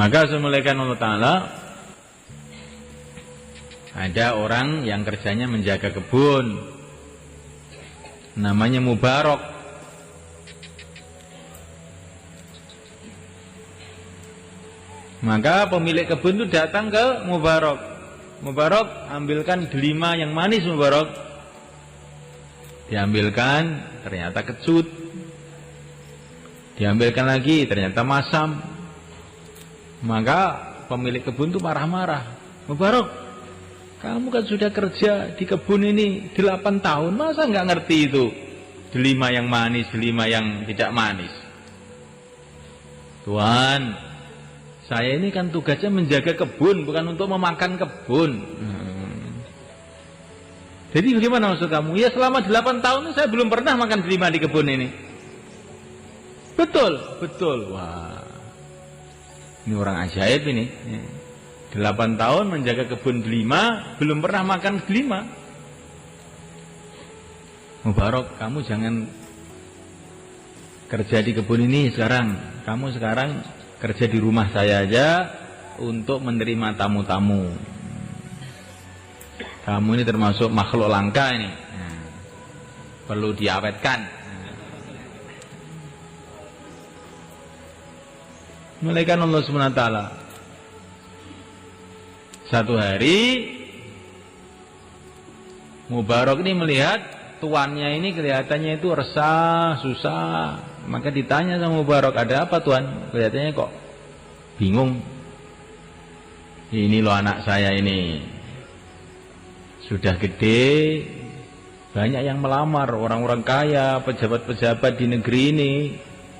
Maka semulaikan Allah Ta'ala, ada orang yang kerjanya menjaga kebun, namanya Mubarak. Maka pemilik kebun itu datang ke Mubarak. Mubarak, ambilkan delima yang manis Mubarak. Diambilkan, ternyata kecut. Diambilkan lagi, ternyata masam. Maka pemilik kebun itu marah-marah. Mubarak, kamu kan sudah kerja di kebun ini 8 tahun, masa nggak ngerti itu delima yang manis, delima yang tidak manis? Tuan, saya ini kan tugasnya menjaga kebun, bukan untuk memakan kebun. Jadi bagaimana maksud kamu? Ya selama 8 tahun saya belum pernah makan delima di kebun ini. Betul, betul. Wah, ini orang ajaib ini. 8 tahun menjaga kebun delima, belum pernah makan delima. Mubarak, kamu jangan kerja di kebun ini sekarang. Kamu sekarang kerja di rumah saya aja untuk menerima tamu-tamu. Kamu ini termasuk makhluk langka ini. Perlu diawetkan. Malaikat Allah SWT. Satu hari Mubarak ini melihat tuannya ini kelihatannya itu resah, susah. Maka ditanya sama Mubarak, ada apa tuan? Kelihatannya kok bingung. Ini loh anak saya ini sudah gede, banyak yang melamar, orang-orang kaya, pejabat-pejabat di negeri ini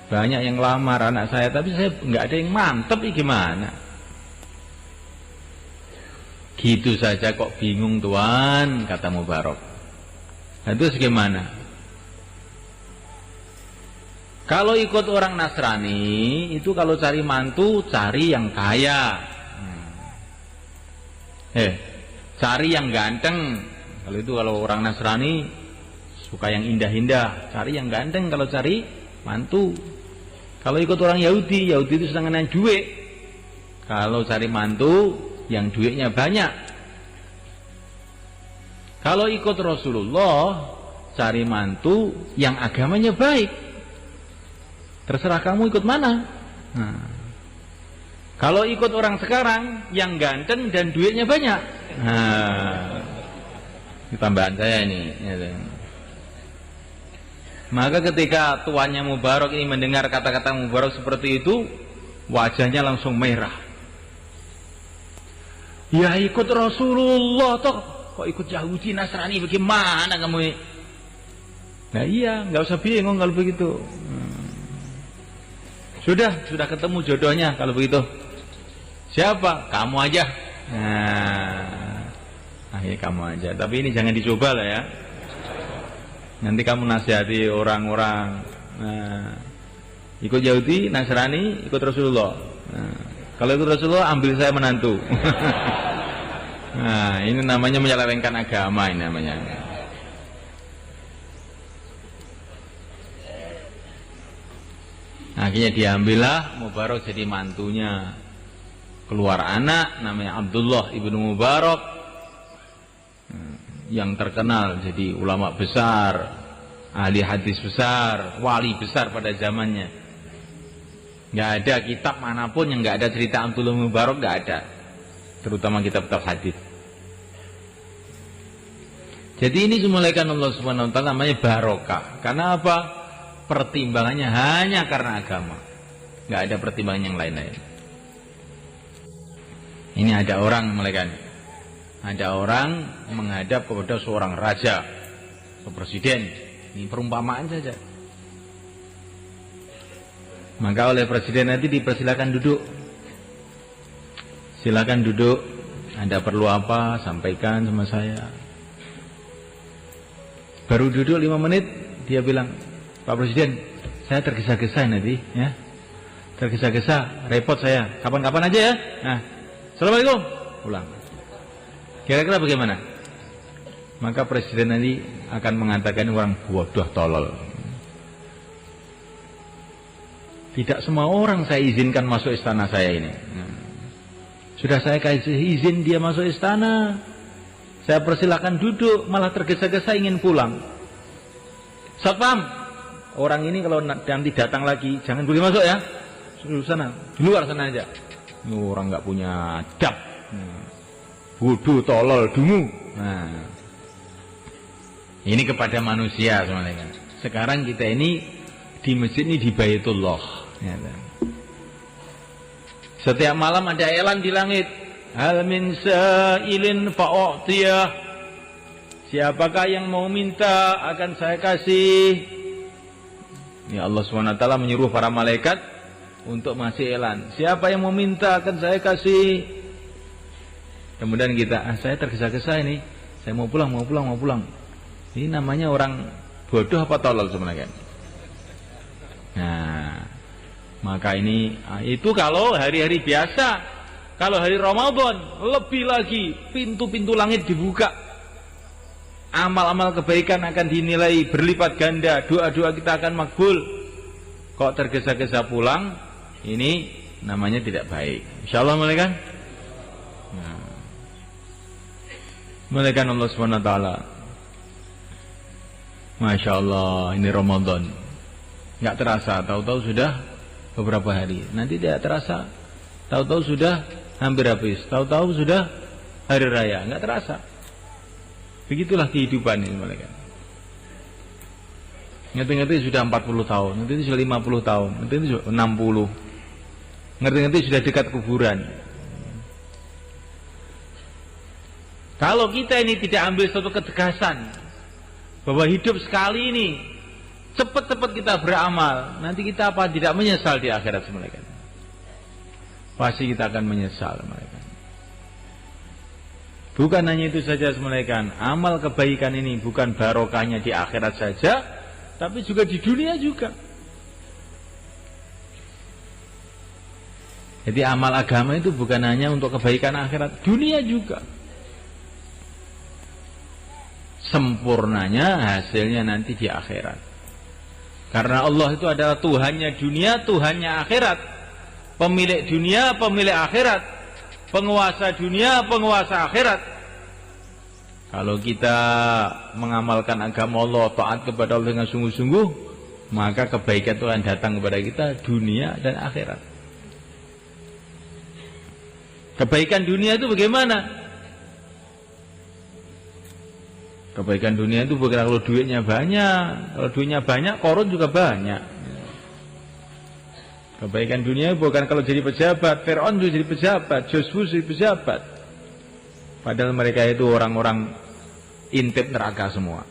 banyak yang lamar anak saya, tapi saya nggak ada yang mantep, gimana? Gitu saja kok bingung tuan, kata Mubarak. Nah, terus gimana? Kalau ikut orang Nasrani, itu kalau cari mantu, cari yang kaya. Cari yang ganteng. Kalau itu kalau orang Nasrani, suka yang indah-indah. Cari yang ganteng kalau cari mantu. Kalau ikut orang Yahudi, Yahudi itu senang dengan duit. Kalau cari mantu, yang duitnya banyak. Kalau ikut Rasulullah, cari mantu yang agamanya baik. Terserah kamu ikut mana. Nah, kalau ikut orang sekarang yang ganteng dan duitnya banyak. Nah, ini tambahan saya ini. Maka ketika tuannya Mubarak ini mendengar kata-kata Mubarak seperti itu, wajahnya langsung merah. Ya ikut Rasulullah toh, kok ikut Yahudi Nasrani bagaimana kamu ini? Nah iya, nggak usah bingung kalau begitu. Sudah ketemu jodohnya kalau begitu. Siapa? Kamu aja. Nah, ya kamu aja. Tapi ini jangan dicoba lah ya. Nanti kamu nasihati orang-orang. Nah, ikut Yahudi, Nasrani, ikut Rasulullah. Nah, kalau ikut Rasulullah, ambil saya menantu. Nah, ini namanya menyelewengkan agama ini namanya. Akhirnya diambillah Mubarak jadi mantunya. Keluar anak namanya Abdullah ibnu Mubarak, yang terkenal jadi ulama besar, ahli hadis besar, wali besar pada zamannya. Nggak ada kitab manapun yang nggak ada cerita Abdullah Mubarak, nggak ada. Terutama kitab-kitab hadis. Jadi ini dimulaikan Allah Subhanahu Wa Taala namanya barokah. Karena apa? Pertimbangannya hanya karena agama, nggak ada pertimbangan yang lain-lain. Ini ada orang malaikat. Ada orang menghadap kepada seorang raja atau presiden. Ini perumpamaan saja. Maka oleh presiden nanti dipersilakan duduk. Silakan duduk. Anda perlu apa? Sampaikan sama saya. Baru duduk 5 menit, dia bilang, Pak Presiden, saya tergesa-gesa nanti, ya. Tergesa-gesa, repot saya. Kapan-kapan aja ya. Nah, Assalamualaikum. Pulang. Kira-kira bagaimana? Maka presiden nanti akan mengatakan orang bodoh tolol. Tidak semua orang saya izinkan masuk istana saya ini. Sudah saya kasih izin dia masuk istana, saya persilakan duduk, malah tergesa-gesa ingin pulang. Satpam, orang ini kalau nanti datang lagi jangan boleh masuk ya, suruh sana, di luar sana aja. Ini orang nggak punya adab, bodoh, tolol, dungu. Nah, ini kepada manusia semuanya. Sekarang kita ini di masjid ini di Baitullah. Ya, setiap malam ada elan di langit. Hal min sa'ilin fa'u'tiyah. Siapakah yang mau minta akan saya kasih. Ya Allah SWT menyuruh para malaikat untuk masih elan. Siapa yang mau minta akan saya kasih. Kemudian kita, saya tergesa-gesa ini. Saya mau pulang. Ini namanya orang bodoh apa tolol sebenarnya. Nah, maka ini itu kalau hari-hari biasa. Kalau hari Ramadan lebih lagi, pintu-pintu langit dibuka, amal-amal kebaikan akan dinilai berlipat ganda, doa-doa kita akan makbul. Kok tergesa-gesa pulang, ini namanya tidak baik. Insyaallah mulai kan? Nah, mulai kan Allah SWT. Masya Allah, ini Ramadan. Nggak terasa, tahu-tahu sudah beberapa hari. Nanti tidak terasa, tahu-tahu sudah hampir habis. Tahu-tahu sudah hari raya, nggak terasa. Begitulah kehidupan ini mereka. Ngerti-ngerti sudah 40 tahun, ngerti sudah 50 tahun, ngerti sudah 60. Ngerti-ngerti sudah dekat kuburan. Kalau kita ini tidak ambil suatu ketegasan bahwa hidup sekali ini, cepat-cepat kita beramal, nanti kita apa tidak menyesal di akhirat mereka. Pasti kita akan menyesal mereka. Bukan hanya itu saja mereka, amal kebaikan ini bukan barokahnya di akhirat saja, tapi juga di dunia juga. Jadi amal agama itu bukan hanya untuk kebaikan akhirat, dunia juga. Sempurnanya hasilnya nanti di akhirat. Karena Allah itu adalah Tuhannya dunia, Tuhannya akhirat. Pemilik dunia, pemilik akhirat. Penguasa dunia, penguasa akhirat. Kalau kita mengamalkan agama Allah, taat kepada Allah dengan sungguh-sungguh, maka kebaikan itu akan datang kepada kita dunia dan akhirat. Kebaikan dunia itu bagaimana? Kebaikan dunia itu bukan kalau duitnya banyak. Kalau duitnya banyak, korun juga banyak. Kebaikan dunia bukan kalau jadi pejabat. Fir'aun juga jadi pejabat, Joshua jadi pejabat. Padahal mereka itu orang-orang intip neraka semua.